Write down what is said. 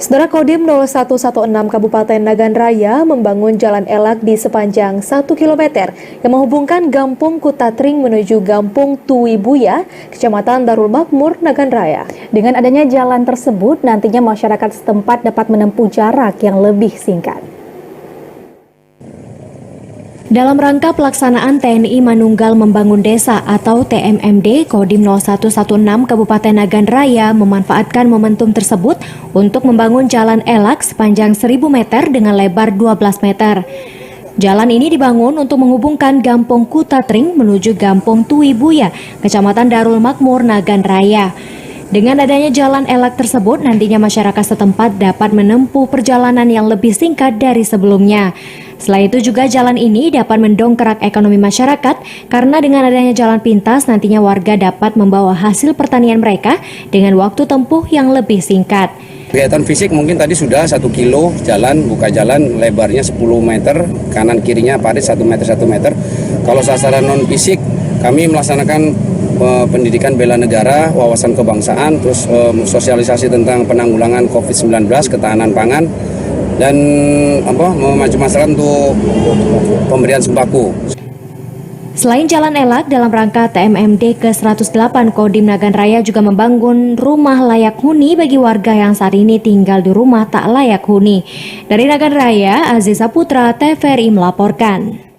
Saudara Kodim 0116 Kabupaten Nagan Raya membangun jalan elak di sepanjang 1 km yang menghubungkan Gampung Kutatring menuju Gampung Tuwibuya, Kecamatan Darul Makmur, Nagan Raya. Dengan adanya jalan tersebut, nantinya masyarakat setempat dapat menempuh jarak yang lebih singkat. Dalam rangka pelaksanaan TNI Manunggal Membangun Desa atau TMMD, Kodim 0116 Kabupaten Nagan Raya memanfaatkan momentum tersebut untuk membangun jalan elak sepanjang 1000 meter dengan lebar 12 meter. Jalan ini dibangun untuk menghubungkan Gampung Kutatring menuju Gampung Tuwibuya, Kecamatan Darul Makmur, Nagan Raya. Dengan adanya jalan elak tersebut, nantinya masyarakat setempat dapat menempuh perjalanan yang lebih singkat dari sebelumnya. Selain itu juga jalan ini dapat mendongkrak ekonomi masyarakat karena dengan adanya jalan pintas nantinya warga dapat membawa hasil pertanian mereka dengan waktu tempuh yang lebih singkat. Kegiatan fisik mungkin tadi sudah 1 kilo jalan, buka jalan lebarnya 10 meter, kanan kirinya parit 1 meter 1 meter. Kalau sasaran non fisik kami melaksanakan pendidikan bela negara, wawasan kebangsaan, terus sosialisasi tentang penanggulangan COVID-19, ketahanan pangan, dan memacu masyarakat untuk pemberian sembako. Selain jalan elak, dalam rangka TMMD ke-108, Kodim Nagan Raya juga membangun rumah layak huni bagi warga yang saat ini tinggal di rumah tak layak huni. Dari Nagan Raya, Aziza Putra, TVRI melaporkan.